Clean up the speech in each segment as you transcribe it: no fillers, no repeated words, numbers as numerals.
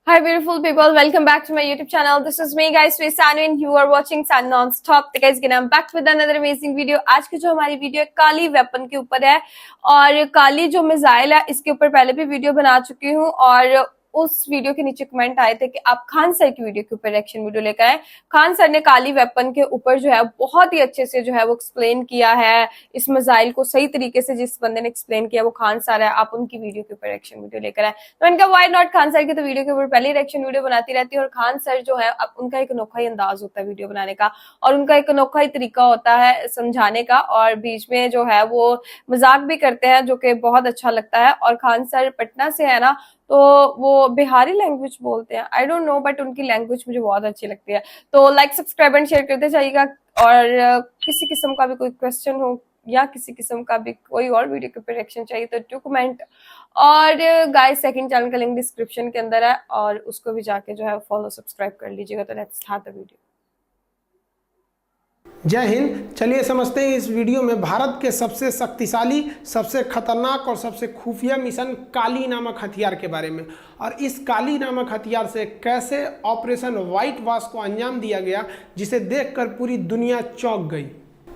Hi beautiful people, welcome back to my YouTube channel. This is me guys, Sanu and you are watching Sun Non-Stop. तो guys, I'm back with another amazing video. आज की जो हमारी video है काली weapon के ऊपर है और काली जो मिसाइल है इसके ऊपर पहले भी वीडियो बना चुकी हूँ और उस वीडियो के नीचे कमेंट आए थे कि आप खान सर की वीडियो के ऊपर रिएक्शन वीडियो लेकर आए। खान सर ने काली वेपन के ऊपर जो है बहुत ही अच्छे से जो है वो एक्सप्लेन किया है इस मिसाइल को सही तरीके से। जिस बंदे ने एक्सप्लेन किया वो खान सर है, आप उनकी वीडियो के ऊपर रिएक्शन वीडियो लेकर आए। तो इनका वाई नॉट, खान सर की तो वीडियो के ऊपर पहले रिएक्शन वीडियो बनाती रहती है और खान सर जो है अब उनका एक अनोखा ही अंदाज होता है वीडियो बनाने का और उनका एक अनोखा ही तरीका होता है समझाने का और बीच में जो है वो मजाक भी करते हैं जो कि बहुत अच्छा लगता है। और खान सर पटना से है ना, तो वो बिहारी लैंग्वेज बोलते हैं, आई डोंट नो, बट उनकी लैंग्वेज मुझे बहुत अच्छी लगती है। तो लाइक सब्सक्राइब एंड शेयर करते जाइएगा और किसी किस्म का भी कोई क्वेश्चन हो या किसी किस्म का भी कोई और वीडियो के ऊपर रिएक्शन चाहिए तो डू कमेंट। और गाइस सेकंड चैनल का लिंक डिस्क्रिप्शन के अंदर है और उसको भी जाके जो है फॉलो सब्सक्राइब कर लीजिएगा। तो लेट्स स्टार्ट द वीडियो। जय हिंद। चलिए समझते हैं इस वीडियो में भारत के सबसे शक्तिशाली, सबसे खतरनाक और सबसे खुफिया मिशन काली नामक हथियार के बारे में और इस काली नामक हथियार से कैसे ऑपरेशन व्हाइट वॉश को अंजाम दिया गया जिसे देखकर पूरी दुनिया चौंक गई।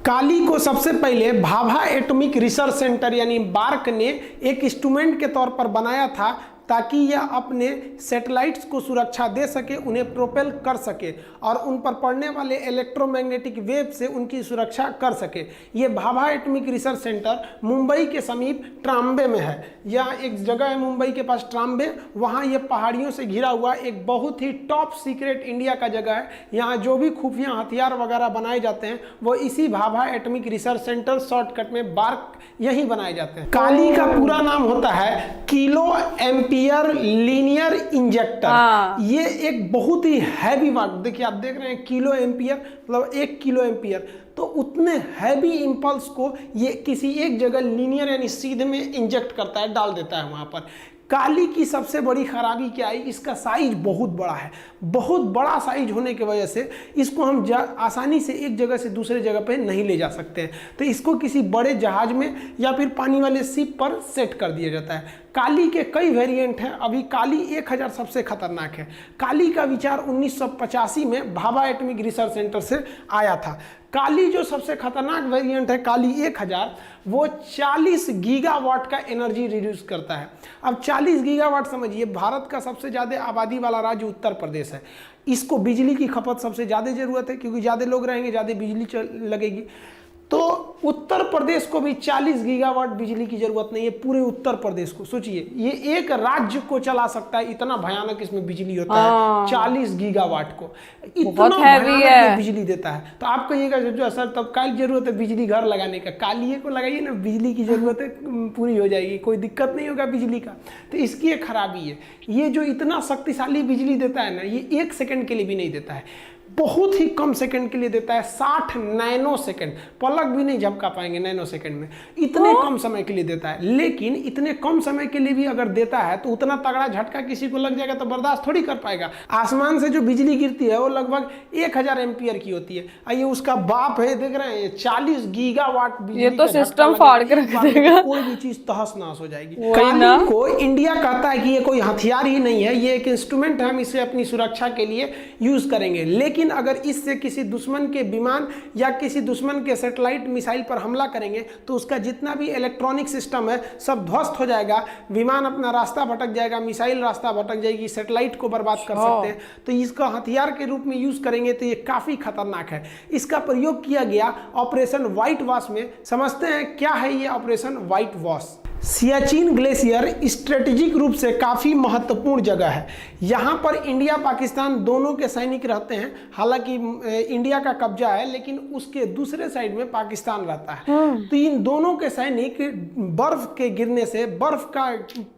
काली को सबसे पहले भाभा एटॉमिक रिसर्च सेंटर यानी बार्क ने एक इंस्ट्रूमेंट के तौर पर बनाया था ताकि यह अपने सैटेलाइट्स को सुरक्षा दे सके, उन्हें प्रोपेल कर सके और उन पर पड़ने वाले इलेक्ट्रोमैग्नेटिक वेव से उनकी सुरक्षा कर सके। ये Bhabha atomic research centre Mumbai के समीप ट्राम्बे में है। यह एक जगह है मुंबई के पास ट्राम्बे, वहाँ ये पहाड़ियों से घिरा हुआ एक बहुत ही टॉप सीक्रेट इंडिया का जगह है। यहाँ जो भी खुफिया हथियार वगैरह बनाए जाते हैं वो इसी Bhabha atomic research centre shortcut में बार्क यही बनाए जाते हैं। काली का पूरा नाम होता है किलो एम्पियर लीनियर इंजेक्टर। ये एक बहुत ही हैवी वर्क, देखिए आप देख रहे हैं किलो एम्पियर मतलब 1 किलो एम्पियर, तो उतने हैवी इंपल्स को ये किसी एक जगह लीनियर यानी सीधे में इंजेक्ट करता है, डाल देता है वहां पर। काली की सबसे बड़ी खराबी क्या है, इसका साइज बहुत बड़ा है। बहुत बड़ा साइज होने की वजह से इसको हम आसानी से एक जगह से दूसरे जगह पे नहीं ले जा सकते हैं, तो इसको किसी बड़े जहाज में या फिर पानी वाले शिप पर सेट कर दिया जाता है। काली के कई वेरिएंट हैं, अभी काली 1000 सबसे खतरनाक है। काली का विचार 1985 में भाभा एटॉमिक रिसर्च सेंटर से आया था। काली जो सबसे खतरनाक वेरिएंट है काली 1000, वो 40 गीगावाट का एनर्जी रिड्यूस करता है। अब 40 गीगावाट समझिए, भारत का सबसे ज़्यादा आबादी वाला राज्य उत्तर प्रदेश है। इसको बिजली की खपत सबसे ज़्यादा ज़रूरत है क्योंकि ज़्यादा लोग रहेंगे, ज़्यादा बिजली लगेगी। तो उत्तर प्रदेश को भी 40 गीगावाट बिजली की जरूरत नहीं है। पूरे उत्तर प्रदेश को सोचिए, ये एक राज्य को चला सकता है, इतना भयानक इसमें बिजली होता है। 40 गीगावाट को इतना भयानक बिजली देता है। तो आप कहिएगा जो सर तब काली जरूरत है बिजली घर लगाने का, कालिए को लगाइए ना, बिजली की जरूरत है पूरी हो जाएगी, कोई दिक्कत नहीं होगा बिजली का। तो इसकी एक खराबी है, ये जो इतना शक्तिशाली बिजली देता है ना, ये 1 सेकंड के लिए भी नहीं देता है, बहुत ही कम सेकंड के लिए देता है। 60 नैनो सेकंड, पलक भी नहीं झपका पाएंगे नैनो सेकंड में, इतने कम समय के लिए देता है। लेकिन इतने कम समय के लिए भी अगर देता है तो उतना तगड़ा झटका किसी को लग जाएगा तो बर्दाश्त थोड़ी कर पाएगा। आसमान से जो बिजली गिरती है वो लगभग 1000 एम्पियर की होती है। आइए उसका बाप है, देख रहे हैं 40 गीगावाट बिजली, ये तो सिस्टम फाड़ के रख देगा, कोई भी चीज तहस नहस हो जाएगी। काली को इंडिया कहता है कि ये कोई हथियार ही नहीं है, ये एक इंस्ट्रूमेंट है, हम इसे अपनी सुरक्षा के लिए यूज करेंगे। लेकिन अगर इससे किसी दुश्मन के विमान या किसी दुश्मन के सैटेलाइट मिसाइल पर हमला करेंगे तो उसका जितना भी इलेक्ट्रॉनिक सिस्टम है सब ध्वस्त हो जाएगा, विमान अपना रास्ता भटक जाएगा, मिसाइल रास्ता भटक जाएगी, सैटेलाइट को बर्बाद कर सकते हैं। तो इसका हथियार के रूप में यूज करेंगे तो ये काफी खतरनाक है। इसका प्रयोग किया गया ऑपरेशन व्हाइट वॉश में। समझते हैं क्या है ये operation white wash. Siachen glacier strategic रूप से काफ़ी महत्वपूर्ण जगह है। यहाँ पर इंडिया पाकिस्तान दोनों के सैनिक रहते हैं। हालांकि इंडिया का कब्जा है लेकिन उसके दूसरे साइड में पाकिस्तान रहता है। तो इन दोनों के सैनिक बर्फ के गिरने से, बर्फ का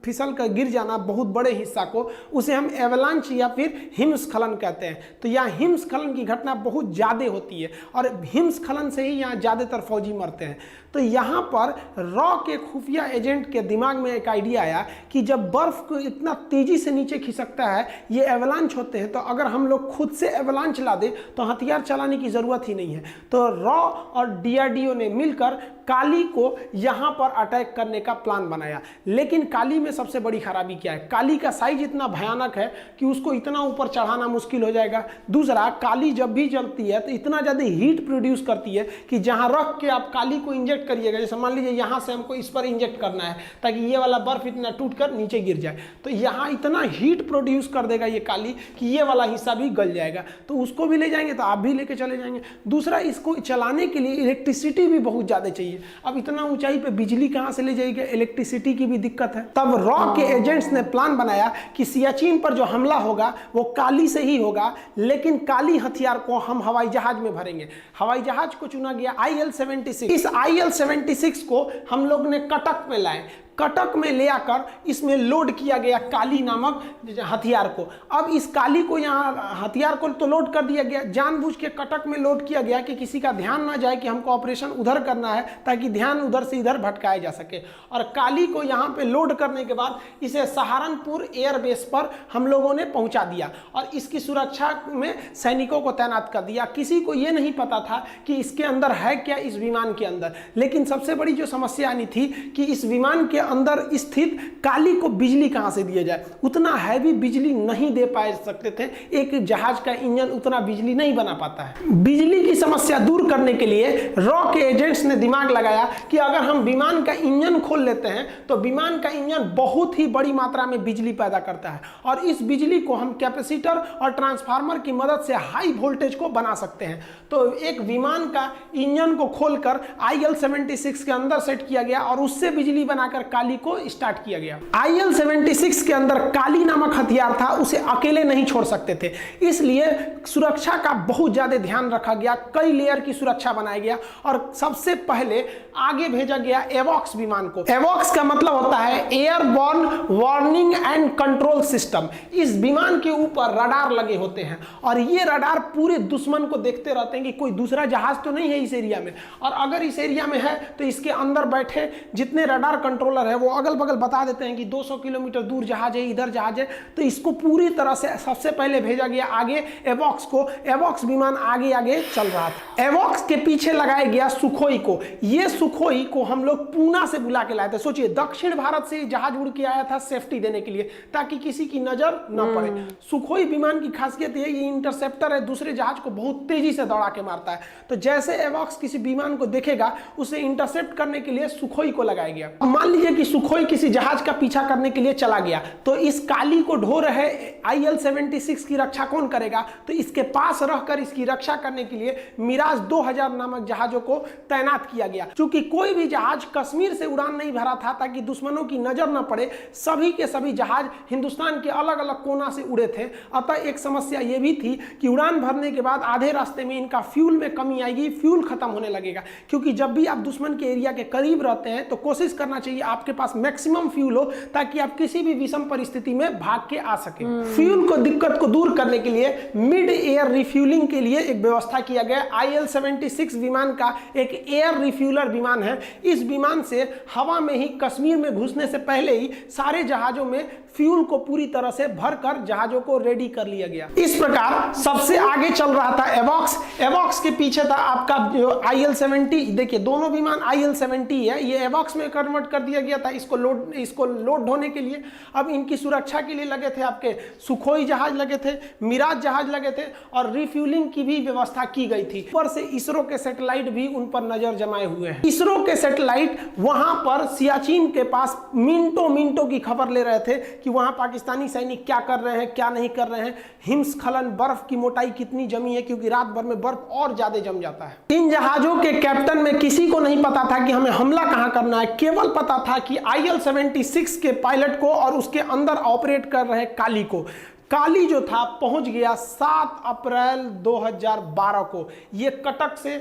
फिसल कर गिर जाना बहुत बड़े हिस्सा को, उसे हम एवलांच या फिर हिमस्खलन कहते हैं। तो यहाँ हिमस्खलन की घटना बहुत ज़्यादा होती है और हिमस्खलन से ही यहाँ ज़्यादातर फौजी मरते हैं। तो यहाँ पर रॉ के खुफिया एजेंट के दिमाग में एक आइडिया आया कि जब बर्फ को इतना तेजी से नीचे खिसकता है, ये एवलांच होते हैं, तो अगर हम लोग खुद से एवलांच ला दें तो हथियार चलाने की ज़रूरत ही नहीं है। तो रॉ और DRDO ने मिलकर काली को यहां पर अटैक करने का प्लान बनाया। लेकिन काली में सबसे बड़ी खराबी क्या है, काली का साइज इतना भयानक है कि उसको इतना ऊपर चढ़ाना मुश्किल हो जाएगा। दूसरा, काली जब भी जलती है तो इतना ज्यादा हीट प्रोड्यूस करती है कि जहां रख के आप काली को इंजेक्ट करिएगा, जैसे मान लीजिए यहां से हमको इस पर इंजेक्ट करना है ताकि ये वाला बर्फ इतना टूट कर नीचे गिर जाए, तो यहां इतना हीट प्रोड्यूस कर देगा ये काली कि ये वाला हिस्सा भी गल जाएगा। तो उसको भी ले जाएंगे तो आप भी लेके चले जाएंगे। दूसरा, इसको चलाने के लिए इलेक्ट्रिसिटी भी बहुत ज्यादा चाहिए। अब इतना ऊंचाई पे बिजली कहां से ले जाएगा, इलेक्ट्रिसिटी की भी दिक्कत है। तब रॉ के एजेंट्स ने प्लान बनाया कि सियाचिन पर जो हमला होगा वो काली से ही होगा, लेकिन काली हथियार को हम हवाई जहाज में भरेंगे। हवाई जहाज को चुना गया IL-76। इस IL-76 को हम लोग ने कटक में लाए, कटक में ले आकर इसमें लोड किया गया काली नामक हथियार को। अब इस काली को यहाँ हथियार को तो लोड कर दिया गया, जानबूझ के कटक में लोड किया गया कि किसी का ध्यान ना जाए कि हमको ऑपरेशन उधर करना है, ताकि ध्यान उधर से इधर भटकाया जा सके। और काली को यहाँ पे लोड करने के बाद इसे सहारनपुर एयरबेस पर हम लोगों ने पहुंचा दिया और इसकी सुरक्षा में सैनिकों को तैनात कर दिया। किसी को यह नहीं पता था कि इसके अंदर है क्या, इस विमान के अंदर। लेकिन सबसे बड़ी जो समस्या आनी थी कि इस विमान के अंदर स्थित काली को बिजली कहां से दिया जाए। उतना हैवी बिजली नहीं दे पाए सकते थे, एक जहाज का इंजन उतना बिजली नहीं बना पाता है। बिजली की समस्या दूर करने के लिए रॉ के एजेंट्स ने दिमाग लगाया कि अगर हम विमान का इंजन खोल लेते हैं तो विमान का इंजन बहुत ही बड़ी मात्रा में बिजली पैदा करता है और इस बिजली को हम कैपेसिटर और ट्रांसफार्मर की मदद से हाई वोल्टेज को बना सकते हैं। तो एक विमान का इंजन को खोलकर IL-76 के अंदर सेट किया गया और उससे बिजली बनाकर काली को स्टार्ट किया गया। IL-76 के अंदर काली नामक हथियार था, उसे अकेले नहीं छोड़ सकते थे, इसलिए सुरक्षा का बहुत ज्यादा ध्यान रखा गया। कई लेयर की सुरक्षा बनाया गया और सबसे पहले आगे भेजा गया एवॉक्स विमान को। एवॉक्स का मतलब होता है airborne warning and control system. इस विमान के ऊपर रडार लगे होते हैं और ये रडार पूरे दुश्मन को देखते रहते हैं कि कोई दूसरा जहाज तो नहीं है इस एरिया में, और अगर इस एरिया में है तो इसके अंदर बैठे जितने रडार कंट्रोलर है वो अगल बगल बता देते हैं कि 200 किलोमीटर दूर जहाज है, इधर जहाज है। तो इसको पूरी तरह से सबसे पहले भेजा गया आगे एवॉक्स को। एवॉक्स विमान आगे आगे चल रहा था। एवॉक्स के पीछे लगाया गया सुखोई को। ये सुखोई को हम लोग पूना से बुला के लाए थे। सोचिए, दक्षिण भारत से जहाज उड़ के आया था सेफ्टी देने के लिए, ताकि किसी की नजर न पड़े। सुखोई विमान की खासियत है ये इंटरसेप्टर है, दूसरे जहाज को बहुत तेजी से दौड़ा के मारता है। तो जैसे एवॉक्स किसी विमान को देखेगा उसे इंटरसेप्ट करने के लिए सुखोई को लगाया गया। मान लीजिए कि सुखोई किसी जहाज का पीछा करने के लिए चला गया, तो इस काली को ढो रहे IL-76 की रक्षा कौन करेगा? तो इसके पास रहकर इसकी रक्षा करने के लिए मिराज 2000 नामक जहाजों को तैनात किया गया। क्योंकि कोई भी जहाज कश्मीर से उड़ान नहीं भरा था ताकि दुश्मनों की नजर न पड़े, सभी के सभी जहाज हिंदुस्तान के अलग अलग कोना से उड़े थे। अतः एक समस्या यह भी थी कि उड़ान भरने के बाद आधे रास्ते में इनका फ्यूल में कमी आएगी, फ्यूल खत्म होने लगेगा। क्योंकि जब भी आप दुश्मन के एरिया के करीब रहते हैं तो कोशिश करना चाहिए आपके पास मैक्सिमम फ्यूल हो, ताकि आप किसी भी विषम परिस्थिति में भाग के आ सके। फ्यूल को दिक्कत को दूर करने के लिए मिड एयर रिफ्यूलिंग के लिए एक व्यवस्था किया गया। IL-76 विमान का एक एयर रिफ्यूलर विमान है। इस विमान से हवा में ही कश्मीर में घुसने से पहले ही सारे जहाजों में फ्यूल को पूरी तरह से भरकर जहाजों को रेडी कर लिया गया। इस प्रकार सबसे आगे चल रहा था एवॉक्स। एवॉक्स के पीछे था आपका जो IL-70। देखिए, दोनों विमान IL-70 है, ये एवॉक्स में कन्वर्ट कर दिया गया था इसको लोड होने के लिए। अब इनकी सुरक्षा के लिए लगे थे आपके सुखोई जहाज लगे थे, मिराज जहाज लगे थे और रिफ्यूलिंग की भी व्यवस्था की गई थी। ऊपर से इसरो के सैटेलाइट भी उन पर नजर जमाए हुए हैं। इसरो के सैटेलाइट वहां पर सियाचिन के पास मिनटों की खबर ले रहे थे कि वहां पाकिस्तानी सैनिक क्या कर रहे हैं, क्या नहीं कर रहे हैं, हिमस्खलन, बर्फ की मोटाई कितनी जमी है, क्योंकि रात भर में बर्फ और ज्यादा जम जाता है। इन जहाजों के कैप्टन में किसी को नहीं पता था कि हमें हमला कहां करना है, केवल पता था कि IL-76 के पायलट को और उसके अंदर ऑपरेट कर रहे काली को। काली जो था पहुंच गया 7 अप्रैल 2012 को। ये कटक से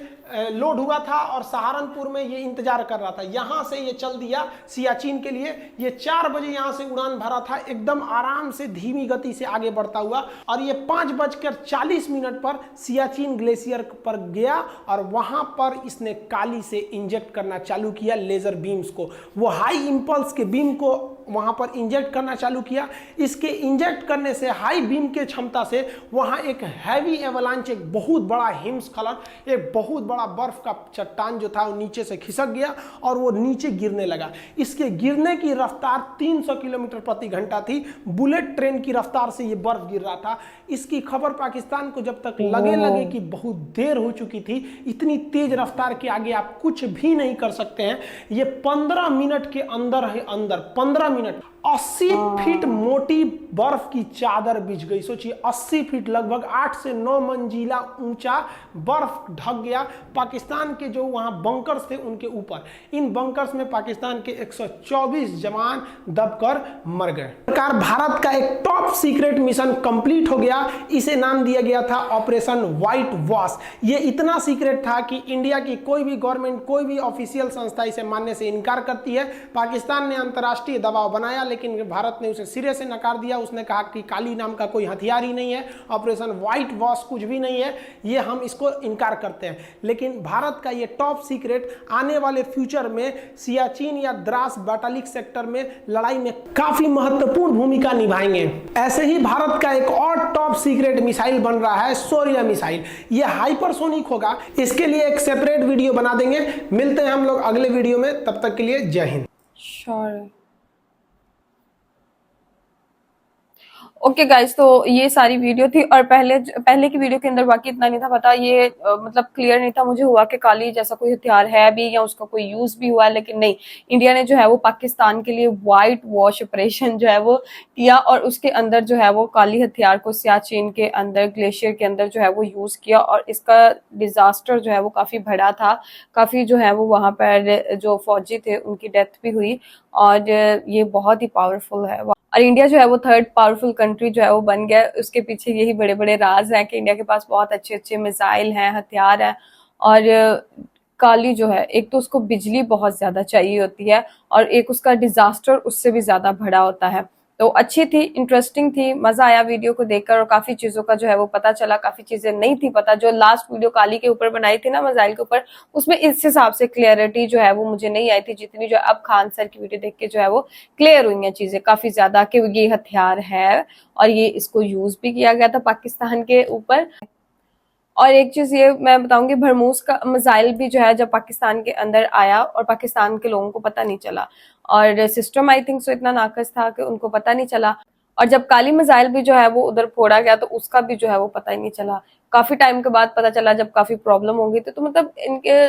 लोड हुआ था और सहारनपुर में ये इंतजार कर रहा था। यहां से ये चल दिया सियाचिन के लिए। ये 4 बजे यहां से उड़ान भरा था, एकदम आराम से धीमी गति से आगे बढ़ता हुआ, और ये 5:40 पर सियाचिन ग्लेशियर पर गया और वहां पर इसने काली से इंजेक्ट करना चालू किया लेजर बीम्स को। वो हाई इंपल्स के बीम को वहां पर इंजेक्ट करना चालू किया। इसके इंजेक्ट करने से हाई बीम के क्षमता से वहां एक हैवी एवलांच, एक बहुत बड़ा हिमस्खलन, एक बहुत बड़ा बर्फ का चट्टान जो था वो नीचे से खिसक गया और वो नीचे गिरने लगा। इसके गिरने की रफ्तार 300 किलोमीटर प्रति घंटा थी। बुलेट ट्रेन की रफ्तार से ये बर्फ गिर रहा था। इसकी खबर पाकिस्तान को जब तक लगे कि बहुत देर हो चुकी थी, इतनी तेज रफ्तार के आगे आप कुछ भी नहीं कर सकते हैं। ये 15 मिनट के अंदर 15 मिनट 80 फीट मोटी बर्फ की चादर बिछ गई। सोचिए 80 फीट, लगभग 8 से 9 मंजिला ऊंचा बर्फ ढक गया पाकिस्तान के जो वहां बंकर्स थे उनके ऊपर। इन बंकर्स में पाकिस्तान के 124 जवान दबकर मर गए। प्रकार भारत का एक टॉप सीक्रेट मिशन कंप्लीट हो गया। इसे नाम दिया गया था ऑपरेशन व्हाइट वॉश। ये इतना सीक्रेट था कि इंडिया की कोई भी गवर्नमेंट, कोई भी ऑफिशियल संस्था इसे मानने से इनकार करती है। पाकिस्तान ने अंतर्राष्ट्रीय दबाव बनाया, लेकिन भारत ने उसे सिरे से नकार दिया। उसने कहा कि काली नाम का कोई हथियार ही नहीं है, ऑपरेशन व्हाइट वॉश कुछ भी नहीं है, ये हम इसको इनकार करते हैं। लेकिन भारत का ये टॉप सीक्रेट आने वाले फ्यूचर में सियाचिन या द्रास बैटालिक सेक्टर में लड़ाई में काफी महत्वपूर्ण भूमिका निभाएंगे। ऐसे ही भारत का एक और टॉप सीक्रेट मिसाइल बन रहा है, शौर्य मिसाइल। ये हाइपरसोनिक होगा। इसके लिए एक सेपरेट वीडियो बना देंगे। मिलते हैं हम लोग अगले वीडियो में, तब तक के लिए जय हिंद। श्योर। ओके गाइस, तो ये सारी वीडियो थी और पहले की वीडियो के अंदर बाकी इतना नहीं था पता। ये मतलब क्लियर नहीं था मुझे हुआ कि काली जैसा कोई हथियार है भी या उसका कोई यूज भी हुआ है, लेकिन नहीं, इंडिया ने जो है वो पाकिस्तान के लिए व्हाइट वॉश ऑपरेशन जो है वो किया और उसके अंदर जो है वो काली हथियार को सियाचिन के अंदर, ग्लेशियर के अंदर जो है वो यूज किया और इसका डिजास्टर जो है वो काफी बड़ा था। काफी जो है वो वहां पर जो फौजी थे उनकी डेथ भी हुई और ये बहुत ही पावरफुल है। और इंडिया जो है वो थर्ड पावरफुल कंट्री जो है वो बन गया। उसके पीछे यही बड़े बड़े राज हैं कि इंडिया के पास बहुत अच्छे अच्छे मिसाइल हैं, हथियार हैं। और काली जो है, एक तो उसको बिजली बहुत ज्यादा चाहिए होती है और एक उसका डिजास्टर उससे भी ज्यादा बड़ा होता है। तो अच्छी थी, इंटरेस्टिंग थी, मजा आया वीडियो को देखकर और काफी चीजों का जो है वो पता चला। काफी चीजें नहीं थी पता। जो लास्ट वीडियो काली के ऊपर बनाई थी ना, मिसाइल के ऊपर, उसमें इस हिसाब से क्लियरिटी जो है वो मुझे नहीं आई थी जितनी जो अब खान सर की वीडियो देख के जो है वो क्लियर हुई हैं चीजें काफी ज्यादा कि ये हथियार है और ये इसको यूज भी किया गया था पाकिस्तान के ऊपर। और एक चीज ये मैं बताऊंगी, भरमूस का मिसाइल भी जो है जब पाकिस्तान के अंदर आया और पाकिस्तान के लोगों को पता नहीं चला और सिस्टम आई थिंक सो इतना नाकस था कि उनको पता नहीं चला। और जब काली मिसाइल भी जो है वो उधर फोड़ा गया तो उसका भी जो है वो पता ही नहीं चला। काफी टाइम के बाद पता चला जब काफी प्रॉब्लम हो गई थी। तो मतलब इनके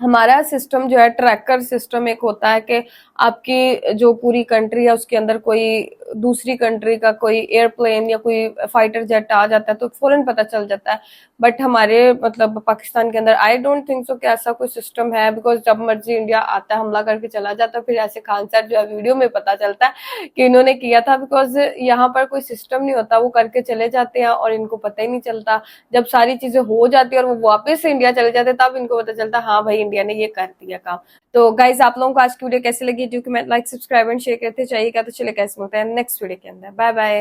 हमारा सिस्टम जो है, ट्रैकर सिस्टम एक होता है कि आपकी जो पूरी कंट्री है उसके अंदर कोई दूसरी कंट्री का कोई एयरप्लेन या कोई फाइटर जेट आ जाता है तो फौरन पता चल जाता है। बट हमारे मतलब पाकिस्तान के अंदर आई डोंट थिंक सो कि ऐसा कोई सिस्टम है, बिकॉज जब मर्जी इंडिया आता है हमला करके चला जाता है, फिर ऐसे खान सर जो है वीडियो में पता चलता है कि इन्होंने किया था। बिकॉज यहाँ पर कोई सिस्टम नहीं होता, वो करके चले जाते हैं और इनको पता ही नहीं चलता। जब सारी चीजें हो जाती है और वो वापस से इंडिया चले जाते हैं तब इनको पता चलता है हाँ भाई इंडिया ने ये कर दिया काम। तो गाइज आप लोगों को आज की वीडियो कैसी लगी, जो कि मैं लाइक, सब्सक्राइब एंड शेयर करते चाहिए क्या। तो चले कैसे मिलते हैं नेक्स्ट वीडियो के अंदर। Bye bye.